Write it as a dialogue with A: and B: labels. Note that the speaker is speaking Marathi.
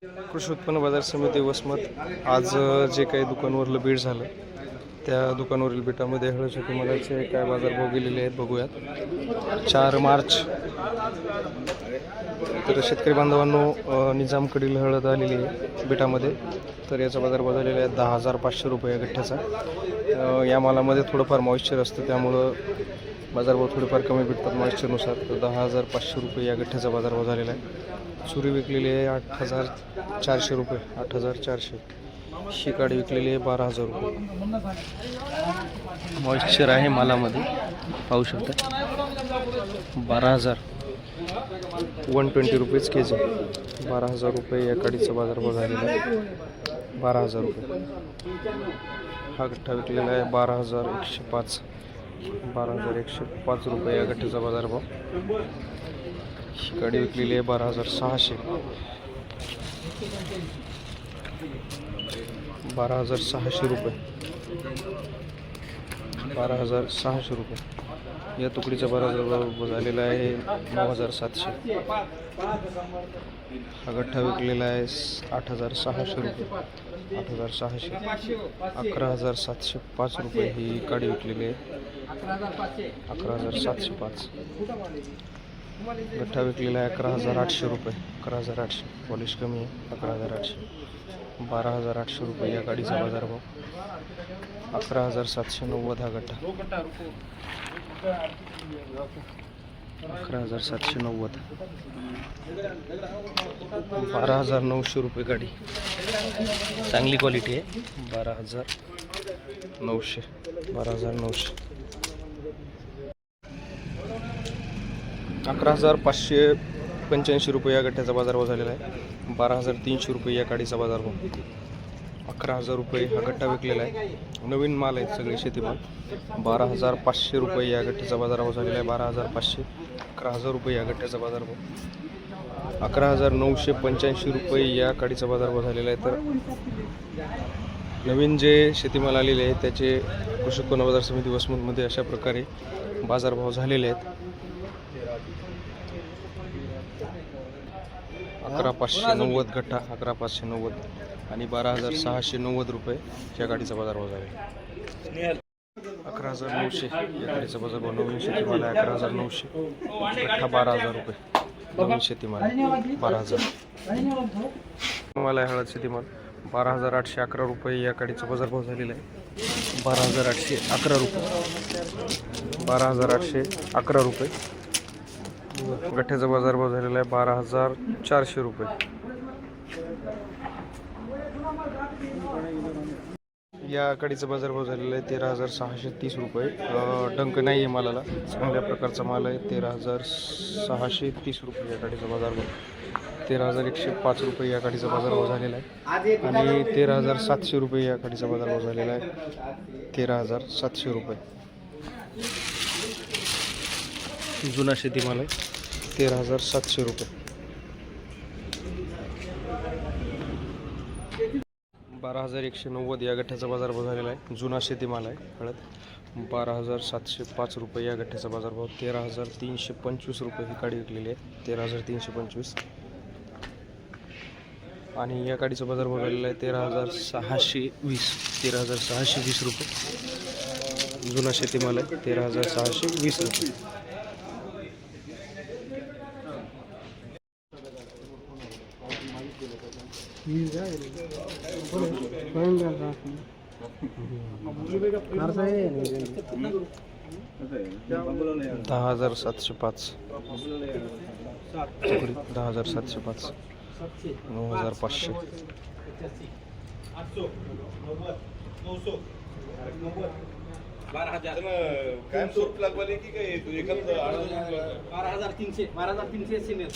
A: कृषी उत्पन्न बाजार समिती वसमत आज जे काही दुकानवरलं बीड झालं त्या दुकानवरील बीटामध्ये हळद मालाचे काय बाजारभाव गेलेले आहेत बघूयात. 4 मार्च तर शेतकरी बांधवांनो निजामकडील हळद आलेली आहे बीटामध्ये. तर याचा बाजारभाव झालेला आहे 10,500 रुपये गठ्ठ्याचा. या मालामध्ये थोडंफार मॉइश्चर असतं त्यामुळं बाजारभाव थोडेफार कमी भेटतात मॉइश्चरनुसार. तर 10,500 रुपये या गठ्ठ्याचा बाजारभाव झालेला आहे. सुरी विकलेली आहे 8,400 रुपये, 8,400. शिकाडी विकलेली आहे 12,000 रुपये. मॉइश्चर आहे मालामध्ये पाहू शकता. 12,000 120 रुपीज के जी. 12,000 रुपये या काडीचा बाजारभाव झालेला आहे. 12,000 रुपये. हा गठ्ठा विकलेला आहे 12,105. 12,105 रुपये या गठ्ठ्याचा बाजारभाव. शिकाडी विकलेली आहे 12,600. 12,600 रुपये. 12,600 रुपये. या तुकडीचा बाजारभाव झालेला आहे 9,700. हा गठ्ठा विकलेला आहे 8,600 रुपये. 8,600. 11,705 रुपये ही काडी विकलेली आहे. 11,705. गठ्ठा विकलेला आहे 11,800 रुपये. 11,800. पॉलिश कमी आहे. 11,800. 12,800 रुपये या गाडीचा बाजारभाव. 11,790 हा गठ्ठा. 11,790. 12,900 रुपये गाडी. चांगली क्वालिटी आहे. 12,900. 12,900. 11,585 रुपये या गठ्ठ्याचा बाजारभाव झालेला आहे. 12,300 रुपये या काडीचा बाजारभाव. 11,000 रुपये हा गठ्ठा विकलेला आहे. नवीन माल आहेत सगळे शेतीमाल. 12,500 रुपये या गठ्ठ्याचा बाजारभाव झालेला आहे. 12,500. 11,000 रुपये या गठ्ठ्याचा बाजारभाव. 11,985 रुपये या काडीचा बाजारभाव झालेला आहे. तर नवीन जे शेतीमाल आलेले आहेत त्याचे कृषी उत्पन्न बाजार समिती वसमतमध्ये अशा प्रकारे बाजारभाव झालेले आहेत. 11,590 गठ्ठा. 11,590 आणि 12,690 रुपये या गाडीचा बाजारभाव झाला. 11,900 या गाडीचा बाजारभाव. नवीन शेतीमाल आहे 11,900. गठ्ठा 12,000 रुपये. नवीन शेतीमाल 12,000. मला हळद शेतीमाल 12,811 रुपये या गाडीचा बाजारभाव झालेला आहे. 12,811 रुपये. 12,811 रुपये. गठ्ठ्याचा बाजारभाव झालेला आहे 12,400 रुपये. या काडीचा बाजारभाव झालेला आहे 13,630 रुपये. डंक नाही आहे मालाला. चांगल्या प्रकारचा माल आहे. 13,630 रुपये या काडीचा बाजारभाव. 13,105 रुपये या काडीचा बाजारभाव झालेला आहे. आणि 13,700 रुपये या काडीचा बाजारभाव झालेला आहे. 13,700 रुपये. जुना शेतीमाल आहे 13,700 रुपये. 12,190 या गठ्ठ्याचा बाजारभाव झालेला आहे. जुना शेतीमाल आहे हळद. 12,705 रुपये या गठ्ठ्याचा बाजारभाव. 13,325 रुपये ही काडी विकलेली आहे. 13,325. आणि या काडीचा बाजारभाव झालेला आहे 13,620. 13,620 रुपये. जुना शेतीमाल आहे 13,620 रुपये. दहा 10,705. 10,705. 9,500.
B: कायम स्वरूप लागवाले की काय 12,300. 12,300 सिनियर.